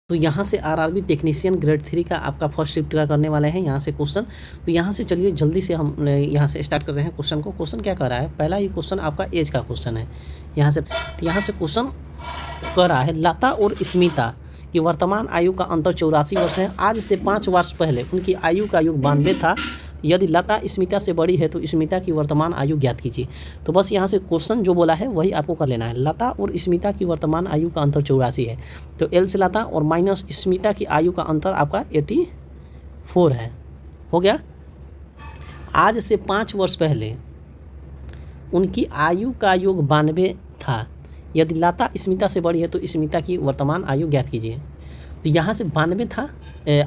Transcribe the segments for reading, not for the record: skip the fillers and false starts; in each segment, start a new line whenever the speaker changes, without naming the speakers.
तो यहाँ से आरआरबी टेक्नीशियन ग्रेड 3 का आपका फर्स्ट शिफ्ट का करने वाले हैं यहाँ से क्वेश्चन। तो यहाँ से चलिए जल्दी से हम यहाँ से स्टार्ट करते हैं क्वेश्चन को। क्वेश्चन क्या कर रहा है, पहला ही क्वेश्चन आपका एज का क्वेश्चन है यहाँ से। तो यहाँ से क्वेश्चन कर रहा है, लता और स्मिता की वर्तमान आयु का अंतर 84 वर्ष है। आज से 5 वर्ष पहले उनकी आयु का योग 92 था। यदि लता स्मिता से बड़ी है तो स्मिता की वर्तमान आयु ज्ञात कीजिए। तो बस यहाँ से क्वेश्चन जो बोला है वही आपको कर लेना है। लता और स्मिता की वर्तमान आयु का अंतर 84 है, तो एल से लता और माइनस स्मिता की आयु का अंतर आपका 84 है। हो गया। आज से 5 वर्ष पहले उनकी आयु का योग 92 था। यदि लता स्मिता से बड़ी है तो स्मिता की वर्तमान आयु ज्ञात कीजिए। तो यहाँ से 92 था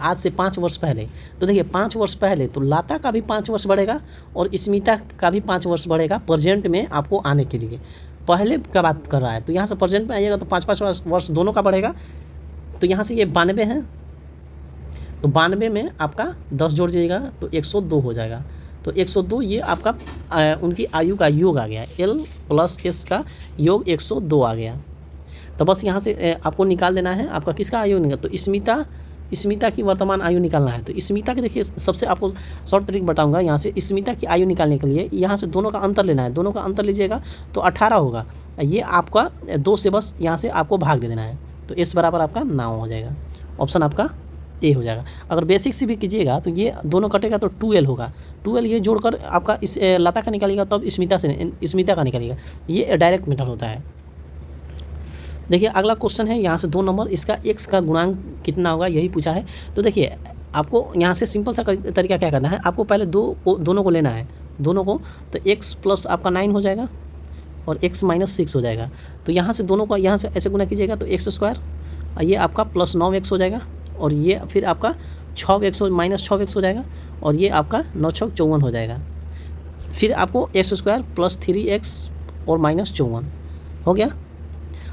आज से 5 वर्ष पहले। तो देखिए 5 वर्ष पहले तो लता का भी 5 वर्ष बढ़ेगा और स्मिता का भी 5 वर्ष बढ़ेगा प्रेजेंट में आपको आने के लिए। पहले का बात कर रहा है, तो यहाँ से प्रेजेंट में आइएगा तो 5-5 वर्ष दोनों का बढ़ेगा। तो यहाँ से ये 92 है, तो 92 में आपका 10 जोड़ जाइएगा तो 102 हो जाएगा। तो 102 ये आपका उनकी आयु का योग आ गया, एल प्लस एस का योग 102 आ गया। तो बस यहाँ से आपको निकाल देना है आपका किसका आयु निकाल। तो स्मिता की वर्तमान आयु निकालना है। तो स्मिता के देखिए सबसे आपको शॉर्ट ट्रिक बताऊंगा। यहाँ से स्मिता की आयु निकालने के लिए यहाँ से दोनों का अंतर लेना है। दोनों का अंतर लीजिएगा तो 18 होगा। ये आपका 2 से बस यहाँ से आपको भाग दे देना है, तो एस बराबर आपका 9 हो जाएगा। ऑप्शन आपका ए हो जाएगा। अगर बेसिक से भी कीजिएगा तो ये दोनों कटेगा तो 2l होगा। 2l ये जोड़कर आपका इस लता का निकालिएगा तब स्मिता का निकालिएगा। ये डायरेक्ट मेथड होता है। देखिए अगला क्वेश्चन है यहाँ से 2 नंबर, इसका x का गुणांक कितना होगा यही पूछा है। तो देखिए आपको यहाँ से सिंपल सा तरीका क्या करना है, आपको पहले दोनों को लेना है, दोनों को। तो x प्लस आपका 9 हो जाएगा और x माइनस 6 हो जाएगा। तो यहाँ से दोनों का यहाँ से ऐसे गुना कीजिएगा तो x स्क्वायर, ये आपका प्लस 9x हो जाएगा और ये फिर आपका 6x माइनस 6x हो जाएगा और ये आपका 9×6 = 54 हो जाएगा। फिर आपको x स्क्वायर प्लस 3x और माइनस 54 हो गया।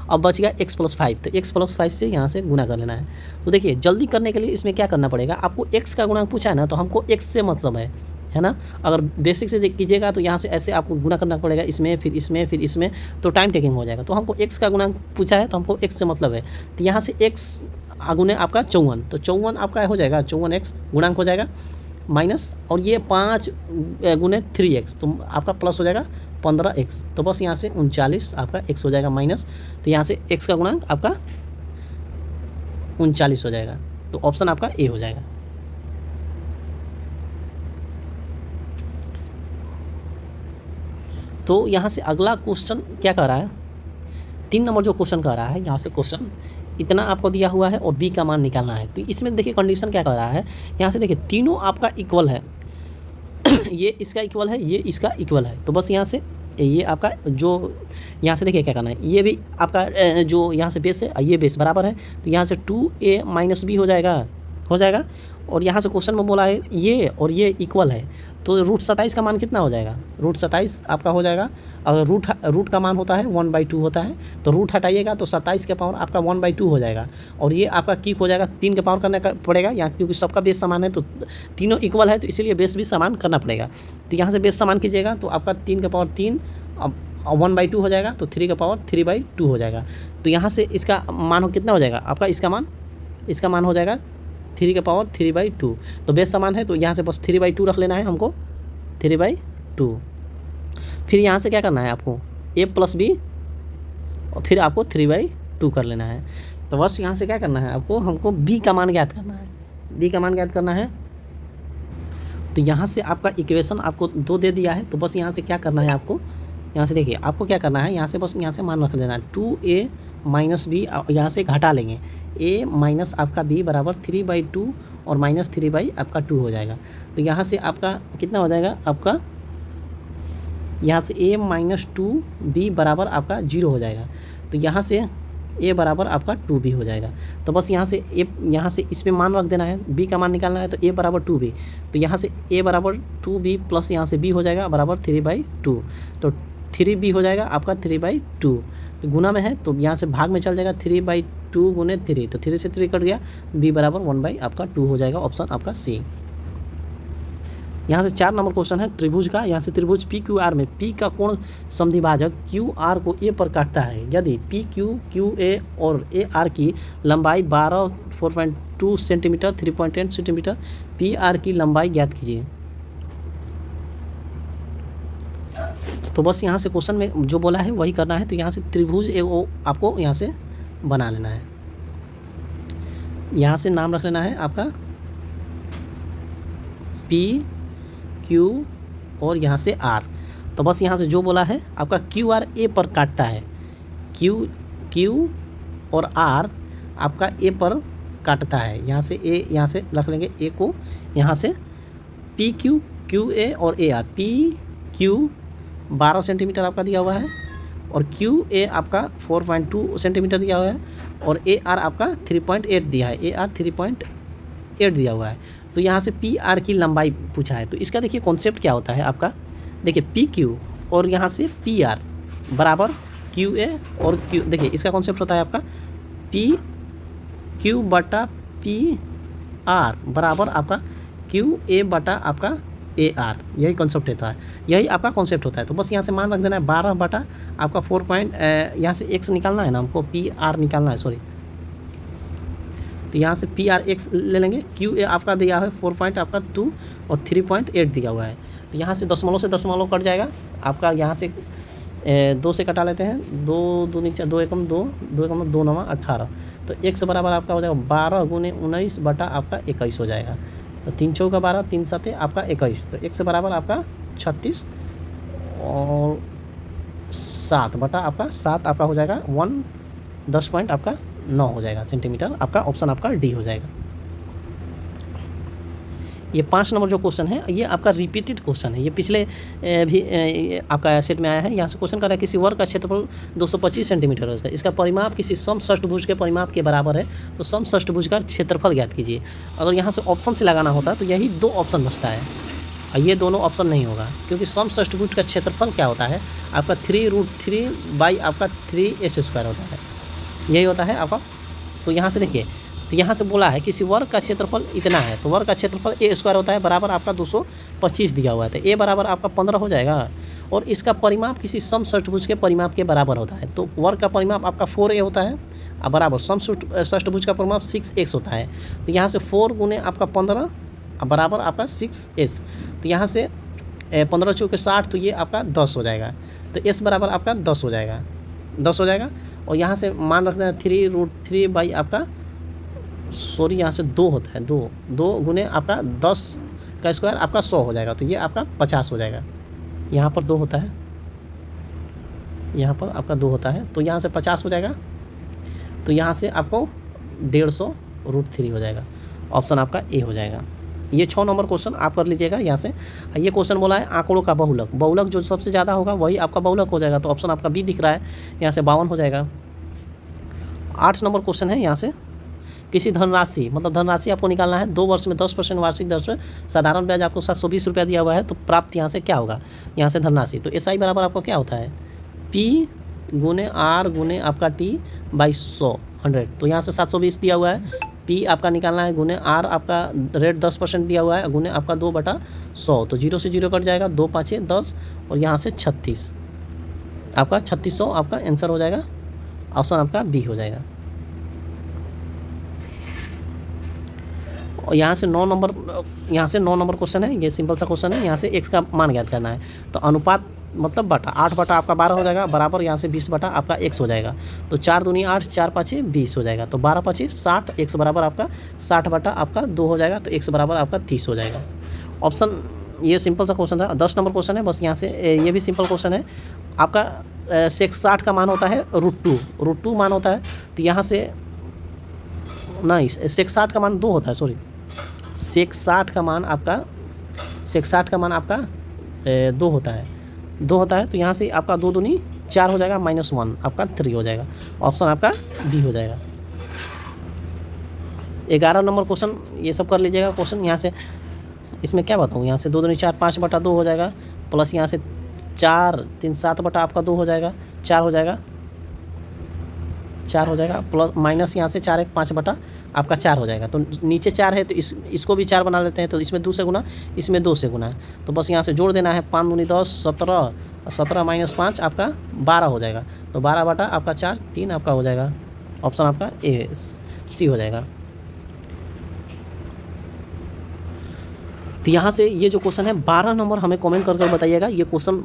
अब बच गया x + 5, तो x + 5 से यहाँ से गुना कर लेना है। तो देखिए जल्दी करने के लिए इसमें क्या करना पड़ेगा, आपको x का गुणांक पूछा है ना, तो हमको x से मतलब है ना। अगर बेसिक से कीजिएगा तो यहाँ से ऐसे आपको गुना करना पड़ेगा, इसमें फिर इसमें फिर इसमें, तो टाइम टेकिंग हो जाएगा। तो हमको x का गुणांक पूछा है तो हमको x से मतलब है। तो यहाँ से x गुने आपका 54, तो 54 आपका हो जाएगा, 54x गुणांक हो जाएगा माइनस, और ये 5 गुने 3x तो आपका प्लस हो जाएगा 15x। तो बस यहाँ से 39 आपका x हो जाएगा माइनस। तो यहाँ से x का गुणांक आपका 39 हो जाएगा। तो ऑप्शन आपका ए हो जाएगा। तो यहाँ से अगला क्वेश्चन क्या कर रहा है, 3 नंबर जो क्वेश्चन कर रहा है, यहाँ से क्वेश्चन इतना आपको दिया हुआ है और b का मान निकालना है। तो इसमें देखिए कंडीशन क्या कर रहा है, यहाँ से देखिए तीनों आपका इक्वल है ये इसका इक्वल है, ये इसका इक्वल है। तो बस यहाँ से ये आपका जो यहाँ से देखिए क्या करना है, ये भी आपका जो यहाँ से बेस है ये बेस बराबर है। तो यहाँ से 2a - b हो जाएगा। और यहाँ से क्वेश्चन में बोला है ये और ये इक्वल है, तो √27 का मान कितना हो जाएगा, √27 आपका हो जाएगा। अगर रूट का मान होता है 1/2 होता है, तो रूट हटाइएगा तो 27 के पावर आपका 1/2 हो जाएगा। और ये आपका क्यूब हो जाएगा, 3 के पावर करने का पड़ेगा यहाँ, क्योंकि सबका बेस समान है तो तीनों इक्वल है, तो इसीलिए बेस भी समान करना पड़ेगा। तो यहाँ से बेस समान कीजिएगा तो आपका 3 के पावर 3 1/2 हो जाएगा, तो 3 के पावर 3/2 हो जाएगा। तो यहाँ से इसका मान कितना हो जाएगा आपका, इसका मान हो जाएगा 3 के पावर 3/2। तो बेस समान है तो यहाँ से बस 3/2 रख लेना है हमको, 3/2। फिर यहाँ से क्या करना है आपको, a + b और फिर आपको 3/2 कर लेना है। तो बस यहाँ से क्या करना है आपको, हमको b का मान ज्ञात करना है। तो यहाँ से आपका इक्वेशन आपको 2 दे दिया है। तो बस यहाँ से क्या करना है आपको, यहाँ से देखिए आपको क्या करना है, यहाँ से बस यहाँ से मान रख देना है 2a - b, यहाँ से घटा लेंगे a माइनस आपका b बराबर 3/2 और माइनस 3/2 हो जाएगा। तो यहाँ से आपका कितना हो जाएगा, आपका यहाँ से a - 2b बराबर आपका 0 हो जाएगा। तो यहाँ से a बराबर आपका 2b हो जाएगा। तो बस यहाँ से यहाँ से इसमें मान रख देना है, b का मान निकालना है, तो a बराबर 2b। तो यहाँ से a बराबर 2b प्लस यहाँ से b हो जाएगा बराबर 3/2। तो 3b हो जाएगा आपका 3/2। तो गुना में है तो यहाँ से भाग में चल जाएगा, 3/2 गुने 3, तो 3 से 3 कट गया, b बराबर 1/2 हो जाएगा। ऑप्शन आपका सी। यहाँ से 4 नंबर क्वेश्चन है त्रिभुज का। यहाँ से त्रिभुज पी क्यू आर में पी का कोण समद्विभाजक क्यू आर को ए पर काटता है यदि पी क्यू ए और ए आर की लंबाई 4.2 सेंटीमीटर 3.8 सेंटीमीटर पी आर की लंबाई ज्ञात कीजिए। तो बस यहाँ से क्वेश्चन में जो बोला है वही करना है। तो यहाँ से त्रिभुज आपको यहाँ से बना लेना है। यहाँ से नाम रख लेना है आपका पी क्यू और यहाँ से आर। तो बस यहाँ से जो बोला है आपका क्यू आर ए पर काटता है, क्यू और आर आपका ए पर काटता है। यहाँ से ए यहाँ से रख लेंगे ए को, यहाँ से पी क्यू ए और A R. P Q 12 centimetre आपका दिया हुआ है और क्यू ए आपका 4.2 सेंटीमीटर दिया हुआ है और ए आर आपका 3.8 दिया है, ए आर 3.8 दिया हुआ है। तो यहाँ से पी आर की लंबाई पूछा है। तो इसका देखिए कॉन्सेप्ट क्या होता है आपका, देखिए पी क्यू और यहाँ से पी आर बराबर क्यू ए और क्यू। देखिए इसका कॉन्सेप्ट होता है आपका पी क्यू बटा पी आर बराबर आपका क्यू ए बटा आपका ए आर। यही कॉन्सेप्ट होता है, यही आपका कॉन्सेप्ट होता है। तो बस यहाँ से मान रख देना है 12 बटा आपका 4 पॉइंट, यहाँ से एक्स निकालना है ना हमको, पी आर निकालना है, सॉरी। तो यहाँ से पी आर एक्स ले लेंगे, क्यू ए आपका दिया है 4.2 और 3.8 दिया हुआ है। तो यहाँ से दशमलव कट जाएगा आपका। यहाँ से 2 से कटा लेते हैं, 2 दूनी 4, 2 एकम 2, 2 एकम 2 9 18। तो एक्स बराबर आपका हो जाएगा 12 गुने 19 बटा आपका 21 हो जाएगा। तो 3 चौका 12, 3 7 आपका 21। तो एक्स बराबर आपका 36 और 7 बटा आपका 7 आपका हो जाएगा 10 पॉइंट आपका 9 हो जाएगा सेंटीमीटर। आपका ऑप्शन आपका डी हो जाएगा। ये 5 नंबर जो क्वेश्चन है ये आपका रिपीटेड क्वेश्चन है, ये पिछले भी आपका सेट में आया है। यहाँ से क्वेश्चन कर रहा है किसी वर्ग का क्षेत्रफल 225 सेंटीमीटर है, इसका परिमाप किसी समषष्ठभुज के परिमाप के बराबर है, तो समषष्ठभुज का क्षेत्रफल ज्ञात कीजिए। अगर यहाँ से ऑप्शन से लगाना होता तो यही 2 ऑप्शन बचता है और ये दोनों ऑप्शन नहीं होगा, क्योंकि समषष्ठभुज का क्षेत्रफल क्या होता है आपका 3√3 बाई आपका 3s² होता है, यही होता है आपका। तो यहाँ से देखिए, तो यहाँ से बोला है किसी वर्ग का क्षेत्रफल इतना है, तो वर्ग का क्षेत्रफल a² होता है बराबर आपका 225 दिया हुआ है। तो a बराबर आपका 15 हो जाएगा और इसका परिमाप किसी समषष्ठभुज के परिमाप के बराबर होता है। तो वर्ग का परिमाप आपका 4a होता है और बराबर समषष्ठभुज का परिमाप 6x होता है। तो यहाँ से 4 गुने आपका 15 बराबर आपका 6s। तो यहाँ से 15 चौके 60, तो ये आपका 10 हो जाएगा। तो s बराबर आपका 10 हो जाएगा, 10 हो जाएगा। और यहाँ से मान रखना है 3√3 बाई आपका, सॉरी यहाँ से 2 होता है, 2 गुने आपका 10 का स्क्वायर आपका 100 हो जाएगा। तो ये आपका 50 हो जाएगा। यहाँ पर 2 होता है, यहाँ पर आपका 2 होता है, तो यहाँ से 50 हो जाएगा। तो यहाँ से आपको 150√3 हो जाएगा। ऑप्शन आपका ए हो जाएगा। ये 6 नंबर क्वेश्चन आप कर लीजिएगा। यहाँ से ये क्वेश्चन बोला है आंकड़ों का बहुलक जो सबसे ज़्यादा होगा वही आपका बहुलक हो जाएगा। तो ऑप्शन आपका बी दिख रहा है, यहाँ से 52 हो जाएगा। 8 नंबर क्वेश्चन है, यहाँ से किसी धनराशि, मतलब धनराशि आपको निकालना है 2 वर्ष में 10% वार्षिक दर से साधारण ब्याज आपको 720 रुपया दिया हुआ है। तो प्राप्त यहाँ से क्या होगा, यहाँ से धनराशि। तो एसआई बराबर आपको क्या होता है पी गुने आर गुने आपका टी बाई 100। तो यहाँ से 720 दिया हुआ है, पी आपका निकालना है गुने आर आपका रेट 10% दिया हुआ है गुने आपका 2/100। तो 0 से 0 कट जाएगा, 2 5 10 और यहाँ से 36 आपका 3600 आपका आंसर हो जाएगा। ऑप्शन आपका बी हो जाएगा। और यहाँ से 9 नंबर क्वेश्चन है, ये सिंपल सा क्वेश्चन है। यहाँ से x का मान ज्ञात करना है। तो अनुपात मतलब बटा 8 बटा आपका 12 हो जाएगा बराबर यहाँ से 20 बटा आपका x हो जाएगा। तो 4 दूनी 8, 4 5 20 हो जाएगा। तो 12 5 60, x बराबर आपका 60 बटा आपका 2 हो जाएगा। तो x बराबर आपका 30 हो जाएगा। ऑप्शन ये सिंपल सा क्वेश्चन था। 10 नंबर क्वेश्चन है, बस यहाँ से ये भी सिंपल क्वेश्चन है। आपका सेक 60 का मान होता है √2 मान होता है। तो यहाँ से नहीं, सेक 60 का मान 2 होता है, सॉरी सेक 60 का मान आपका 2 होता है। तो यहाँ से आपका 2 दूनी 4 हो जाएगा, -1 आपका 3 हो जाएगा। ऑप्शन आपका बी हो जाएगा। 11 नंबर क्वेश्चन ये सब कर लीजिएगा क्वेश्चन। यहाँ से इसमें क्या बताऊँ, यहाँ से 2 दूनी 4, 5 बटा 2 हो जाएगा, प्लस यहाँ से 4 3 7 बटा आपका 2 हो जाएगा, 4 हो जाएगा, 4 हो जाएगा, प्लस माइनस यहाँ से 4 1 5 बटा आपका 4 हो जाएगा। तो नीचे 4 है तो इसको भी 4 बना लेते हैं, तो इसमें 2 से गुना, इसमें 2 से गुना है, तो बस यहाँ से जोड़ देना है। 5 दूनी 10, 17, 17 माइनस 5 आपका 12 हो जाएगा। तो 12 बटा आपका 4, 3 आपका हो जाएगा। ऑप्शन आपका ए सी हो जाएगा। तो यहाँ से ये जो क्वेश्चन है 12 नंबर हमें कमेंट कर बताइएगा। ये क्वेश्चन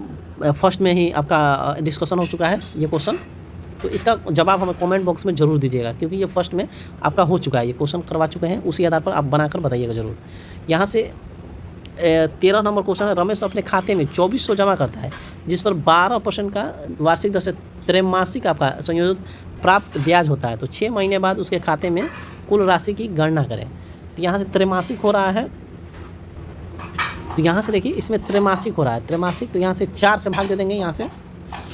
फर्स्ट में ही आपका डिस्कशन हो चुका है ये क्वेश्चन, तो इसका जवाब हमें कमेंट बॉक्स में ज़रूर दीजिएगा, क्योंकि ये फर्स्ट में आपका हो चुका है, ये क्वेश्चन करवा चुके हैं, उसी आधार पर आप बनाकर बताइएगा ज़रूर। यहाँ से 13 नंबर क्वेश्चन है, रमेश अपने खाते में 2400 जमा करता है, जिस पर 12% का वार्षिक दर से त्रैमासिक आपका संयोजित प्राप्त ब्याज होता है, तो 6 महीने बाद उसके खाते में कुल राशि की गणना करें। तो यहाँ से त्रैमासिक हो रहा है, तो यहाँ से देखिए इसमें त्रैमासिक हो रहा है, त्रैमासिक, तो यहाँ से 4 से भाग दे देंगे, यहाँ से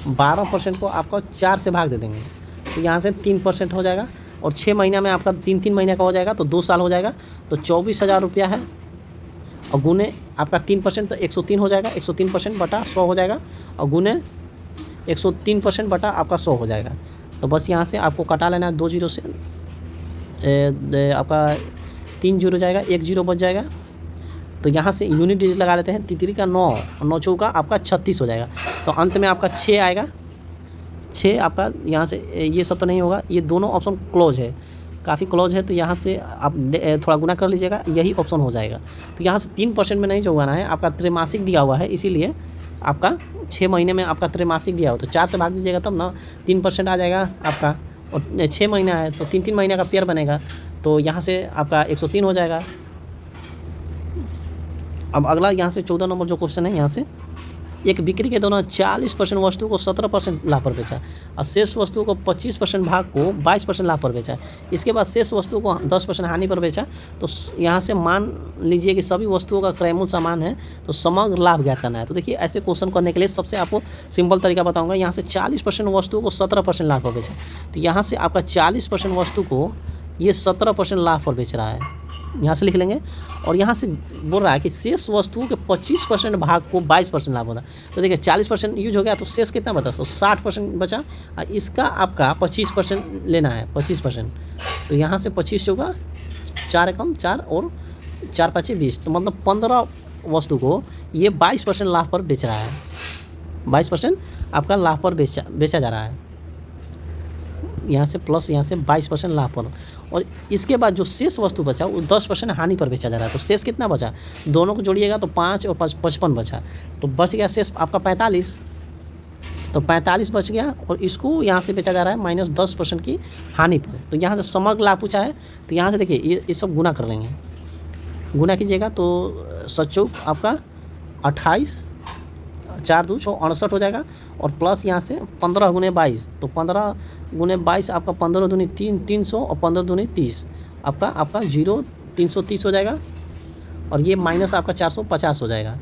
12% को आपको 4 से भाग दे देंगे, तो यहाँ से 3% हो जाएगा, और 6 महीना में आपका 3 महीने का हो जाएगा, तो 2 साल हो जाएगा, तो 24,000 रुपया है, और गुने आपका 3% तो 103 हो जाएगा, 103% बटा 100 हो जाएगा, और गुने 103% बटा आपका 100 हो जाएगा। तो बस यहाँ से आपको कटा लेना है 2 जीरो से, आपका 3 जीरो जाएगा, 1 जीरो बच जाएगा। तो यहाँ से यूनिट डिजिट लगा लेते हैं, 3 का 9, 9 चौका आपका 36 हो जाएगा, तो अंत में आपका 6 आएगा, 6 आपका यहाँ से ये सब तो नहीं होगा, ये दोनों ऑप्शन क्लोज है, काफ़ी क्लोज है, तो यहाँ से आप थोड़ा गुना कर लीजिएगा, यही ऑप्शन हो जाएगा। तो यहाँ से 3% में नहीं जोड़ना है, आपका त्रैमासिक दिया हुआ है, इसीलिए आपका 6 महीने में आपका त्रैमासिक दिया हो, तो 4 से भाग दीजिएगा तब ना 3% आ जाएगा आपका, और 6 महीना है तो 3 महीने का पेयर बनेगा, तो यहाँ से आपका 103 हो जाएगा। अब अगला यहाँ से 14 नंबर जो क्वेश्चन है, यहाँ से एक बिक्री के दौरान 40% वस्तु को 17% लाभ पर बेचा, और शेष वस्तु को 25% भाग को 22% लाभ पर बेचा, इसके बाद शेष वस्तु को 10% हानि पर बेचा। तो यहाँ से मान लीजिए कि सभी वस्तुओं का क्रय मूल्य समान है, तो समग्र लाभ ज्ञात करना है। तो देखिए ऐसे क्वेश्चन करने के लिए सबसे आपको सिंपल तरीका बताऊँगा। यहाँ से 40% वस्तु को 17% लाभ पर बेचा, तो यहाँ से आपका 40% वस्तु को ये 17% लाभ पर बेच रहा है, यहाँ से लिख लेंगे। और यहाँ से बोल रहा है कि शेष वस्तुओं के 25% भाग को 22% लाभ होता है, तो देखिए 40% यूज हो गया, तो शेष कितना बचा, तो 60% बचा, और इसका आपका 25% लेना है, 25%। तो यहाँ से 25 होगा, 4 कम 4 और 4 5 20, तो मतलब 15 वस्तु को ये 22% लाभ पर बेच रहा है, 22% आपका लाभ पर बेचा जा रहा है, यहाँ से प्लस यहाँ से 22% लाभ पर। और इसके बाद जो शेष वस्तु बचा वो 10% हानि पर बेचा जा रहा है, तो शेष कितना बचा, दोनों को जोड़िएगा तो 5 और 55 बचा, तो बच गया शेष आपका 45, तो 45 बच गया, और इसको यहाँ से बेचा जा रहा है माइनस 10% की हानि पर। तो यहाँ से समग्र लाभ पूछा है, तो यहाँ से देखिए ये सब गुना कर लेंगे, गुना कीजिएगा तो 7 आपका 28, 4 2 6 68 हो जाएगा, और प्लस यहाँ से 15 गुने 22, तो 15 गुने 22 आपका 15 दूनी 300, और 15 दूनी 30 आपका 0 330 हो जाएगा, और ये माइनस आपका 450 हो जाएगा,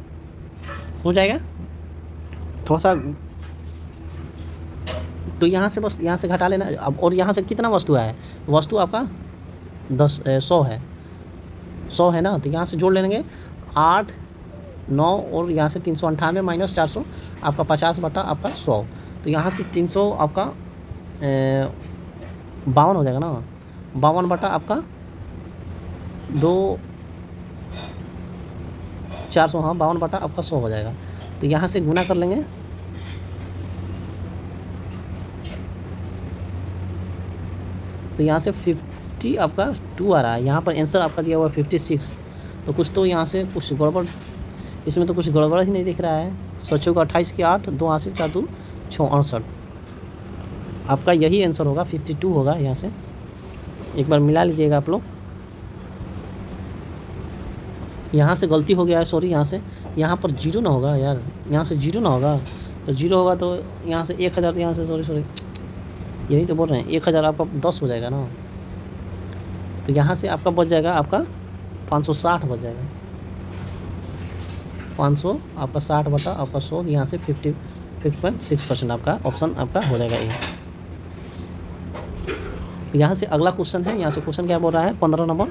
थोड़ा सा। तो यहाँ से बस यहाँ से घटा लेना। अब और यहाँ से कितना वस्तु है, वस्तु आपका 100 है, 100 है ना, तो यहाँ से जोड़ लेंगे 8 9 और यहाँ से 398 माइनस 400 आपका 50 बटा आपका 100, तो यहाँ से 300 आपका 52 हो जाएगा ना, 52 बटा आपका 400, हाँ 52 बटा आपका 100 हो जाएगा। तो यहाँ से गुना कर लेंगे, तो यहाँ से 50 आपका 2 आ रहा है, यहाँ पर आंसर आपका दिया हुआ 56, तो कुछ तो यहाँ से कुछ गड़बड़, इसमें तो कुछ गड़बड़ ही नहीं दिख रहा है। 7 का 28 की 8, 2 8 4 2 6 68, आपका यही आंसर होगा, 52 होगा। यहाँ से एक बार मिला लीजिएगा आप लोग, यहाँ से गलती हो गया है, सॉरी, यहाँ पर 0 ना होगा यार, यहाँ से 0 ना होगा, तो 0 होगा तो यहाँ से 1000, यहाँ से सॉरी यही तो बोल रहे हैं, 1000 आपका 10 हो जाएगा ना, तो यहाँ से आपका बच जाएगा आपका 560 बच जाएगा, 500 आपका 60 बटा आपका 100, यहाँ से 56% आपका ऑप्शन आपका हो जाएगा ये। यहाँ से अगला क्वेश्चन है, यहाँ से क्वेश्चन क्या बोल रहा है, 15 नंबर,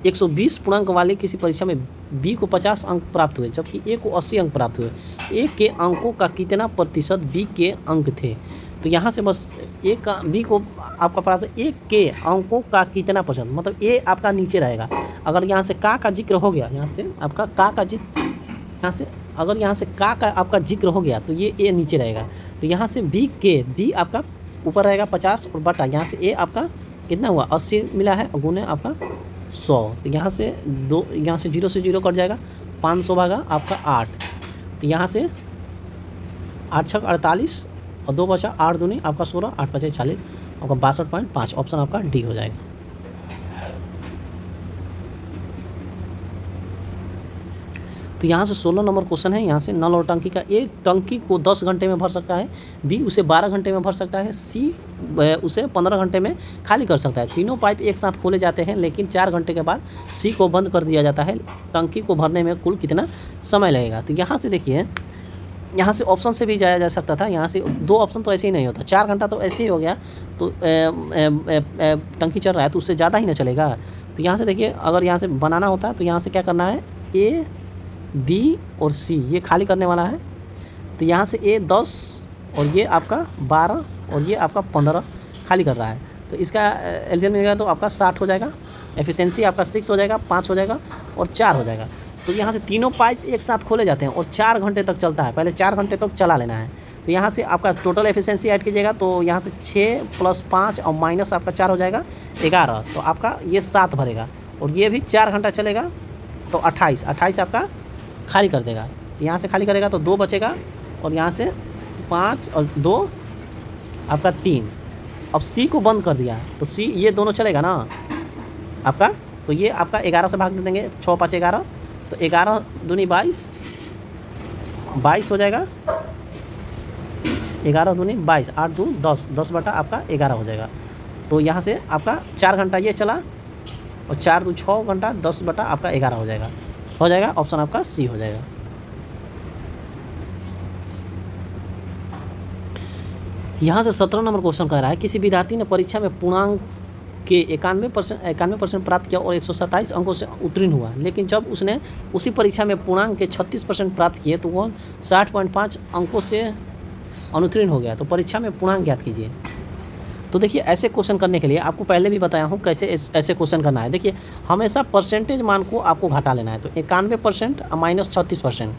120 पूर्णांक वाले किसी परीक्षा में बी को 50 अंक प्राप्त हुए, जबकि ए को 80 अंक प्राप्त हुए, ए के अंकों का कितना प्रतिशत बी के अंक थे। तो यहाँ से बस ए का बी को आपका पता तो ए के अंकों का कितना परसेंट, मतलब ए आपका नीचे रहेगा। अगर यहाँ से का जिक्र हो गया, यहाँ से आपका का जिक्र, यहाँ से अगर यहाँ से का आपका जिक्र हो गया तो ये ए नीचे रहेगा। तो यहाँ से बी आपका ऊपर रहेगा 50 और बटा यहाँ से ए आपका कितना हुआ 80 मिला है और गुने आपका 100। तो यहाँ से 0 से 0 कट जाएगा, 500 भागा आपका 8। तो यहाँ से 8 छक 48 और 2 बचा 8 दूनी आपका 16, 8 पचे 40, आपका 62.5। ऑप्शन आपका डी हो जाएगा। तो यहाँ से 16 नंबर क्वेश्चन है। यहाँ से नल और टंकी का, ए टंकी को 10 घंटे में भर सकता है, बी उसे 12 घंटे में भर सकता है, सी उसे 15 घंटे में खाली कर सकता है। तीनों पाइप एक साथ खोले जाते हैं लेकिन 4 घंटे के बाद सी को बंद कर दिया जाता है। टंकी को भरने में कुल कितना समय लगेगा। तो यहाँ से देखिए, यहाँ से ऑप्शन से भी जाया जा सकता था। यहाँ से 2 ऑप्शन तो ऐसे ही नहीं होता, 4 घंटा तो ऐसे ही हो गया। तो टंकी चल रहा है तो उससे ज़्यादा ही ना चलेगा। तो यहाँ से देखिए, अगर यहाँ से बनाना होता है तो यहाँ से क्या करना है, ए बी और सी ये खाली करने वाला है। तो यहाँ से ए 10 और ये आपका 12 और ये आपका 15 खाली कर रहा है। तो इसका एलसीएम मिलेगा तो आपका 60 हो जाएगा। एफिशिएंसी आपका 6 हो जाएगा, 5 हो जाएगा और 4 हो जाएगा। तो यहाँ से तीनों पाइप एक साथ खोले जाते हैं और 4 घंटे तक चलता है। पहले 4 घंटे तक चला लेना है। तो यहाँ से आपका टोटल एफिशिएंसी ऐड कीजिएगा तो यहाँ से 6 + 5 और माइनस आपका 4 हो जाएगा 11। तो आपका ये 7 भरेगा और ये भी 4 घंटा चलेगा तो 28 आपका खाली कर देगा। तो यहाँ से खाली करेगा तो 2 बचेगा और यहाँ से 5 और 2 आपका 3। अब सी को बंद कर दिया तो सी ये दोनों चलेगा ना आपका। तो ये आपका 11 से भाग दे देंगे, 6 5 11, तो 11 दूनी 22 हो जाएगा। 11 दूनी 22, 8 2 10, 10 बटा आपका 11 हो जाएगा। तो यहाँ से आपका 4 घंटा ये चला और 4 2 6 घंटा, 10 बटा आपका 11 हो जाएगा। ऑप्शन आपका सी हो जाएगा। यहाँ से 17 नंबर क्वेश्चन कह रहा है, किसी विद्यार्थी ने परीक्षा में पूर्णांक के 91% प्राप्त किया और 127 अंकों से उत्तीर्ण हुआ, लेकिन जब उसने उसी परीक्षा में पूर्णांक के 36% प्राप्त किए तो वह 60.5 अंकों से अनुत्तीर्ण हो गया। तो परीक्षा में पूर्णांक ज्ञात कीजिए। तो देखिए, ऐसे क्वेश्चन करने के लिए आपको पहले भी बताया हूँ कैसे ऐसे क्वेश्चन करना है। देखिए, हमेशा परसेंटेज मान को आपको घटा लेना है। तो 91% माइनस 36%,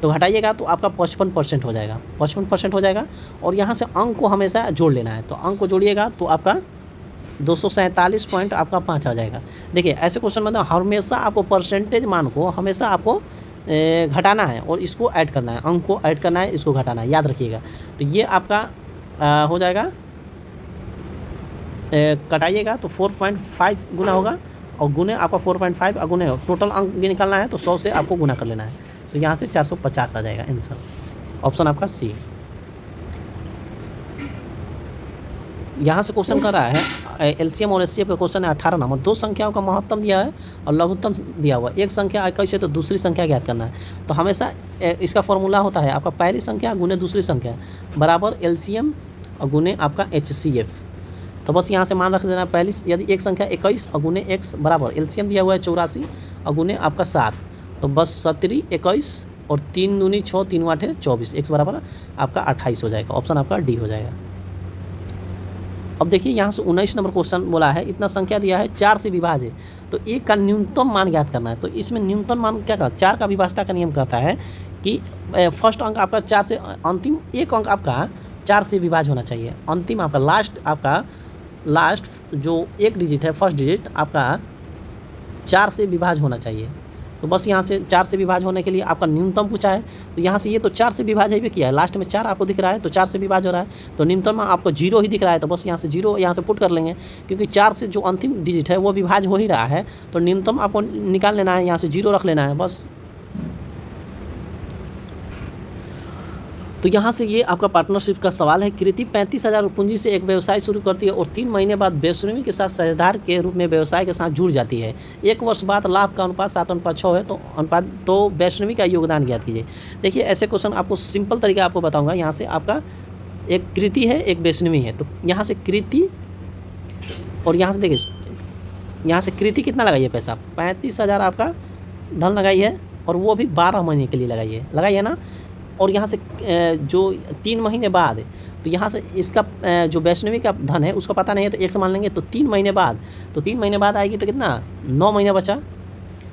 तो घटाइएगा तो आपका 55% हो जाएगा, 55% हो जाएगा। और यहाँ से अंक को हमेशा जोड़ लेना है। तो अंक को जोड़िएगा तो आपका 247 पॉइंट आपका 5 आ जाएगा। देखिए, ऐसे क्वेश्चन मतलब हमेशा आपको परसेंटेज मान को हमेशा आपको घटाना है और इसको ऐड करना है, अंक को ऐड करना है, इसको घटाना है, याद रखिएगा। तो ये आपका हो जाएगा, कटाइएगा तो 4.5 गुना होगा और गुने आपका 4.5 और गुने टोटल अंक निकालना है तो 100 से आपको गुना कर लेना है। तो यहाँ से 450 आ जाएगा आंसर। ऑप्शन आपका सी। यहाँ से क्वेश्चन कर रहा है एलसीएम और एचसीएफ का क्वेश्चन है 18 नंबर। 2 संख्याओं का महत्तम दिया है और लघुत्तम दिया हुआ। एक संख्या 21 है तो दूसरी संख्या ज्ञात करना है। तो हमेशा इसका फॉर्मूला होता है आपका पहली संख्या गुने दूसरी संख्या बराबर एलसीएम और गुने आपका एचसीएफ। तो बस यहाँ से मान रख देना, पहली यदि एक संख्या 21 और गुने x बराबर एलसीएम दिया हुआ है 84 और गुने आपका 7, तो बस 17 21 और 3 दूनी 6 3 8 24, x बराबर आपका 28 हो जाएगा। ऑप्शन आपका डी हो जाएगा। अब देखिए, यहाँ से 19 नंबर क्वेश्चन बोला है, इतना संख्या दिया है 4 से विभाज्य, तो एक का न्यूनतम मान ज्ञात करना है। तो इसमें न्यूनतम मान क्या कहता है, 4 का विभाज्यता का नियम कहता है कि फर्स्ट अंक आपका 4 से, अंतिम एक अंक आपका 4 से विभाज्य होना चाहिए। अंतिम आपका लास्ट जो एक डिजिट है, फर्स्ट डिजिट आपका 4 से विभाज्य होना चाहिए। तो बस यहाँ से 4 से विभाज्य होने के लिए आपका न्यूनतम पूछा है। तो यहाँ से ये तो 4 से विभाज्य ही किया है, लास्ट में 4 आपको दिख रहा है तो 4 से विभाज्य हो रहा है। तो न्यूनतम आपको 0 ही दिख रहा है, तो बस यहाँ से 0 यहाँ से पुट कर लेंगे, क्योंकि 4 से जो अंतिम डिजिट है वो विभाज्य हो ही रहा है। तो न्यूनतम आपको निकाल लेना है, यहाँ से 0 रख लेना है बस। तो यहाँ से ये आपका पार्टनरशिप का सवाल है। कृति 35,000 पूंजी से एक व्यवसाय शुरू करती है और 3 महीने बाद वैष्णवी के साथ साझेदार के रूप में व्यवसाय के साथ जुड़ जाती है। 1 वर्ष बाद लाभ का अनुपात 7:6 है, तो वैष्णवी का योगदान ज्ञात कीजिए। देखिए, ऐसे क्वेश्चन आपको सिंपल तरीका आपको बताऊंगा। यहाँ से आपका एक कृति है, एक वैष्णवी है, तो यहाँ से कृति और यहाँ से देखिए, यहाँ से कृति कितना लगाइए पैसा, 35,000 आपका धन लगाई है और वो भी 12 महीने के लिए लगाई है ना। और यहाँ से जो 3 महीने बाद, तो यहाँ से इसका जो वैष्णवी का धन है उसका पता नहीं है तो 1 से मान लेंगे। तो 3 महीने बाद, तो 3 महीने बाद आएगी तो कितना, 9 महीने बचा।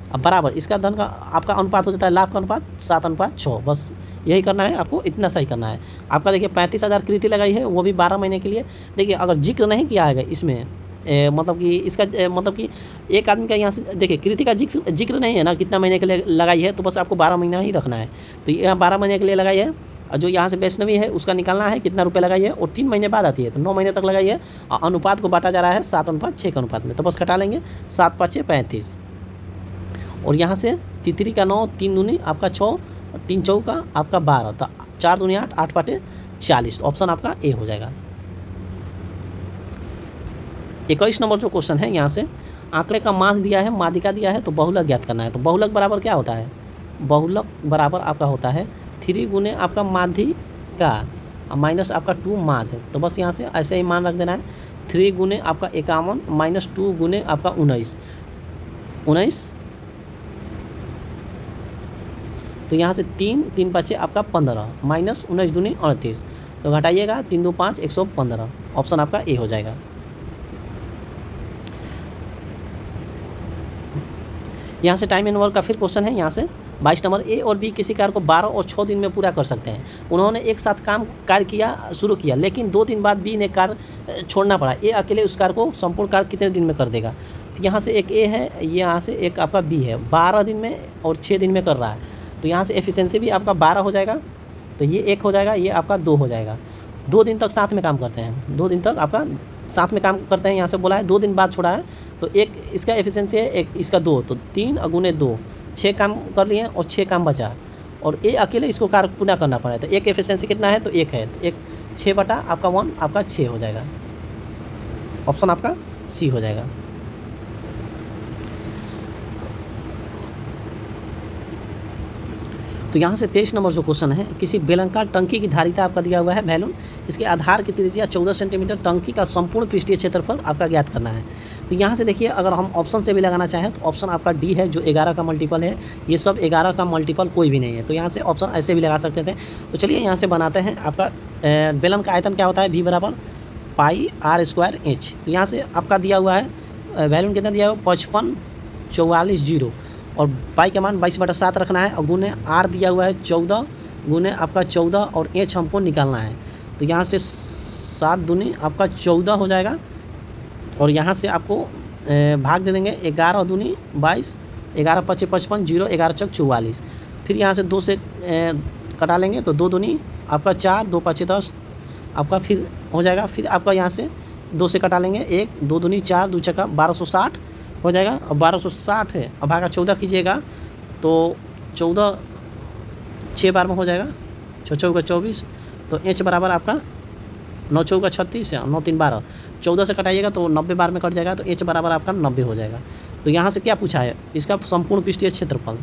अब बराबर इसका धन का आपका अनुपात हो जाता है लाभ का अनुपात 7:6। बस यही करना है आपको, इतना सही करना है आपका। देखिए 35,000 कृति लगाई है, वो भी 12 महीने के लिए। देखिए अगर जिक्र नहीं किया है इसमें मतलब कि इसका मतलब कि एक आदमी का यहाँ से देखिए कृति का जिक्र नहीं है ना कितना महीने के लिए लगाई है, तो बस आपको 12 महीना ही रखना है। तो यहाँ 12 महीने के लिए लगाई है, और जो यहाँ से वैष्णवी है उसका निकालना है कितना रुपये लगाई है, और 3 महीने बाद आती है तो 9 महीने तक लगाई है। और अनुपात को बांटा जा रहा है 7:6 के अनुपात में, तो बस घटा लेंगे 7×5 = 35। और यहाँ से तितरी का 9, 3 दूनी आपका 6, 3 चौका आपका 12, तो 4 दूनी 8, 8×5 = 40। ऑप्शन आपका ए हो जाएगा। 21 नंबर जो क्वेश्चन है, यहाँ से आंकड़े का माध्य दिया है, माध्यिका दिया है, तो बहुलक ज्ञात करना है। तो बहुलक बराबर क्या होता है, बहुलक बराबर आपका होता है 3 गुने आपका माध्यिका माइनस आपका 2 माध्य। तो बस यहाँ से ऐसे ही मान रख देना है, 3 गुने आपका 51 माइनस 2 गुने आपका 19। तो यहाँ से 3 3×5 आपका 15 माइनस 19 दूनी 38। तो घटाइएगा 3 2 5 115। ऑप्शन आपका ए हो जाएगा। यहाँ से टाइम एंड वर्क का फिर क्वेश्चन है। यहाँ से 22 नंबर, ए और बी किसी कार्य को 12 और 6 दिन में पूरा कर सकते हैं। उन्होंने एक साथ कार्य शुरू किया, लेकिन 2 दिन बाद बी ने कार्य छोड़ना पड़ा। ए अकेले उस कार्य को संपूर्ण कार्य कितने दिन में कर देगा। तो यहाँ से एक ए है, यहाँ से एक आपका बी है, 12 दिन में और 6 दिन में कर रहा है। तो यहाँ से एफिशिएंसी भी आपका 12 हो जाएगा, तो ये 1 हो जाएगा, ये आपका 2 हो जाएगा। 2 दिन तक साथ में काम करते हैं, 2 दिन तक आपका साथ में काम करते हैं। यहाँ से बोला है 2 दिन बाद छोड़ा है, तो एक इसका एफिशिएंसी है, एक इसका 2, तो 3 × 2 6 काम कर लिए और 6 काम बचा, और ए अकेले इसको कार्य पूरा करना पड़ा है। तो एक एफिशिएंसी कितना है, तो 1 है, तो 1 6/1 आपका 6 हो जाएगा। ऑप्शन आपका सी हो जाएगा। तो यहाँ से 23 नंबर जो क्वेश्चन है, किसी बेलनाकार टंकी की धारिता आपका दिया हुआ है वैल्यूम, इसके आधार की त्रिज्या 14 सेंटीमीटर, टंकी का संपूर्ण पृष्ठीय क्षेत्रफल आपका ज्ञात करना है। तो यहाँ से देखिए अगर हम ऑप्शन से भी लगाना चाहें तो ऑप्शन आपका डी है, जो 11 का मल्टीपल है। ये सब 11 का मल्टीपल कोई भी नहीं है, तो यहाँ से ऑप्शन ऐसे भी लगा सकते थे। तो चलिए यहाँ से बनाते हैं। आपका बेलन का आयतन क्या होता है, V = πr²h। तो यहाँ से आपका दिया हुआ है वैल्यूम कितना दिया हुआ है, 55 44 0, और पाई का मान 22/7 रखना है, और गुने आर दिया हुआ है 14 गुने आपका 14, और एच हमको निकालना है। तो यहाँ से 7 दूनी आपका 14 हो जाएगा, और यहाँ से आपको भाग दे देंगे 11 दूनी 22, 11 × 5 = 55, 0 11 × 6 = 44। फिर यहाँ से 2 से कटा लेंगे, तो 2 दूनी आपका 4, 2 × 5 = 10 आपका फिर हो जाएगा। फिर आपका यहाँ से 2 से कटा लेंगे, 1 2 दूनी 4, 2 छक्का 1260 हो जाएगा। अब 1260 है, अब भागा 14 कीजिएगा तो 14 6 बार में हो जाएगा, 6 चौका 24। तो एच बराबर आपका 9 चौका 36 है, 9 3 12, 14 से कटाइएगा तो 90 बार में कट जाएगा, तो एच बराबर आपका 90 हो जाएगा। तो यहाँ से क्या पूछा है, इसका संपूर्ण पृष्ठीय क्षेत्रफल।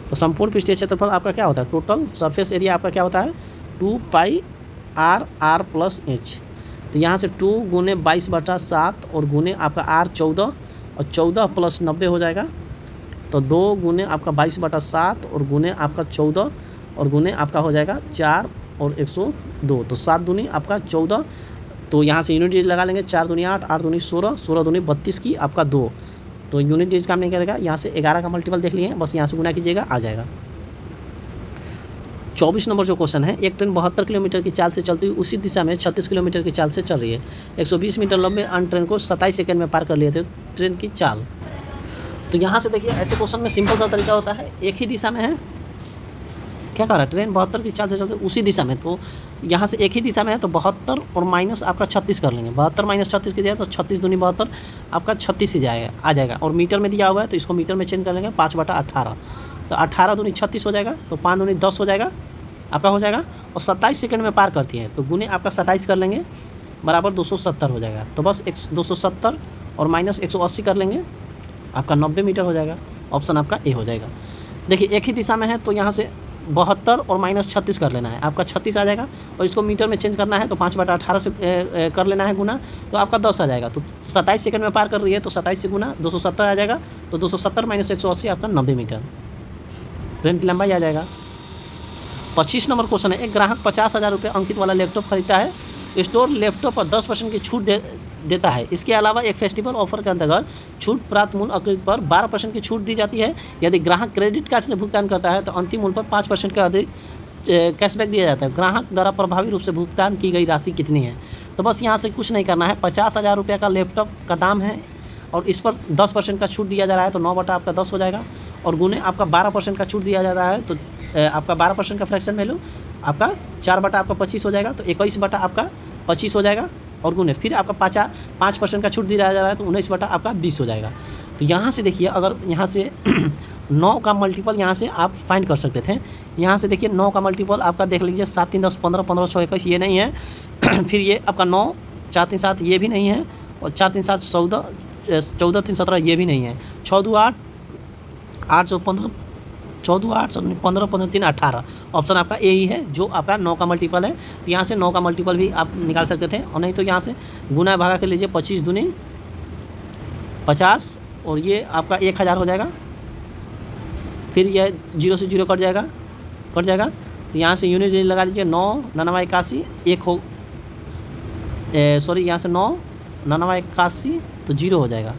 तो संपूर्ण पृष्ठीय क्षेत्रफल आपका क्या होता है, टोटल सरफेस एरिया आपका क्या होता है, 2πr + h। तो यहाँ से 2 गुने 22/7 और गुने आपका r 14, और 14 + 90 हो जाएगा। तो 2 गुने आपका 22/7 और गुने आपका 14, और गुने आपका हो जाएगा 4 और 102, तो 7 दूनी आपका 14। तो यहाँ से यूनिट डिजिट लगा लेंगे, 4 दूनी 8, 8 दूनी 16, 16 दूनी 32 की आपका 2। तो यूनिट डिजिट काम नहीं करेगा। यहाँ से 11 का मल्टीपल देख लिए, बस यहाँ से गुना कीजिएगा, आ जाएगा। 24 नंबर जो क्वेश्चन है, एक ट्रेन 72 किलोमीटर की चाल से चलती हुई उसी दिशा में 36 किलोमीटर की चाल से चल रही है। 120 मीटर लंबे अन्य ट्रेन को 27 सेकंड में पार कर लिए थे ट्रेन की चाल। तो यहाँ से देखिए ऐसे क्वेश्चन में सिंपल सा तरीका होता है, एक ही दिशा में है, क्या कह रहा है, ट्रेन 72 की चाल से चलते उसी दिशा में। तो यहाँ से एक ही दिशा में है, तो 72 और माइनस आपका 36 कर लेंगे। 72 - 36 की जाए तो 36 दूनी 72 आपका 36 ही जाएगा, आ जाएगा। और मीटर में दिया हुआ है तो इसको मीटर में चेंज कर लेंगे, 5/18। तो 18 दूनी 36 हो जाएगा, तो 5 दूनी 10 हो जाएगा आपका हो जाएगा। और 27 सेकंड में पार करती है, तो गुने आपका 27 कर लेंगे, बराबर 270 हो जाएगा। तो बस 270 और माइनस 180 कर लेंगे, आपका 90 मीटर हो जाएगा। ऑप्शन आपका ए हो जाएगा। देखिए एक ही दिशा में है, तो यहाँ से 72 और माइनस 36 कर लेना है, आपका 36 आ जाएगा। और इसको मीटर में चेंज करना है, तो 5/18 से कर लेना है गुना, तो आपका 10 आ जाएगा। तो 27 सेकंड में पार कर रही है, तो 27 से गुना 270 आ जाएगा। तो 270 - 180 आपका 90 मीटर ट्रेन की लंबाई आ जाएगा। 25 नंबर क्वेश्चन है, एक ग्राहक 50,000 रुपये अंकित वाला लैपटॉप खरीदता है, स्टोर लैपटॉप पर 10% की छूट देता है। इसके अलावा एक फेस्टिवल ऑफर के अंतर्गत छूट प्राप्त मूल्य अंकित पर 12% की छूट दी जाती है। यदि ग्राहक क्रेडिट कार्ड से भुगतान करता है तो अंतिम मूल्य पर 5% का अधिक कैशबैक दिया जाता है। ग्राहक द्वारा प्रभावी रूप से भुगतान की गई राशि कितनी है? तो बस यहाँ से कुछ नहीं करना है, 50,000 रुपये का लैपटॉप का दाम है और इस पर 10% का छूट दिया जा रहा है, तो 9 बटा आपका 10 हो जाएगा, और गुने आपका 12% का छूट दिया जाता है, तो आपका 12% का फ्रैक्शन वैल्यू आपका 4 बटा आपका 25 हो जाएगा, तो 21 बटा आपका 25 हो जाएगा, और गुने फिर आपका 5% का छूट दिया जा रहा है, तो 19 बटा आपका 20 हो जाएगा। तो यहाँ से देखिए, अगर यहाँ से 9 का मल्टीपल यहाँ से आप फाइंड कर सकते थे। यहाँ से देखिए 9 का मल्टीपल आपका देख लीजिए, 7 3 10 15 15 6 21 ये नहीं है फिर ये आपका 9 4 3 7 ये भी नहीं है, और 4 3 7 14 14 3 17 ये भी नहीं है, 6 2 8 8 से 15 14 8 15 15 3 18 ऑप्शन आपका ए ही है जो आपका 9 का मल्टीपल है। तो यहाँ से 9 का मल्टीपल भी आप निकाल सकते थे, और नहीं तो यहाँ से गुना भागा कर लीजिए, 25 दूनी 50 और ये आपका 1000 हो जाएगा, फिर यह 0 से 0 कट जाएगा। तो यहाँ से यूनिट लगा लीजिए, 9 99 81 1 हो सॉरी यहाँ से 9 99 81 तो 0 हो जाएगा,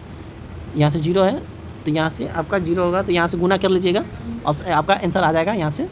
यहाँ से 0 है तो यहाँ से आपका 0 होगा, तो यहाँ से गुना कर लीजिएगा, अब आपका आंसर आ जाएगा यहाँ से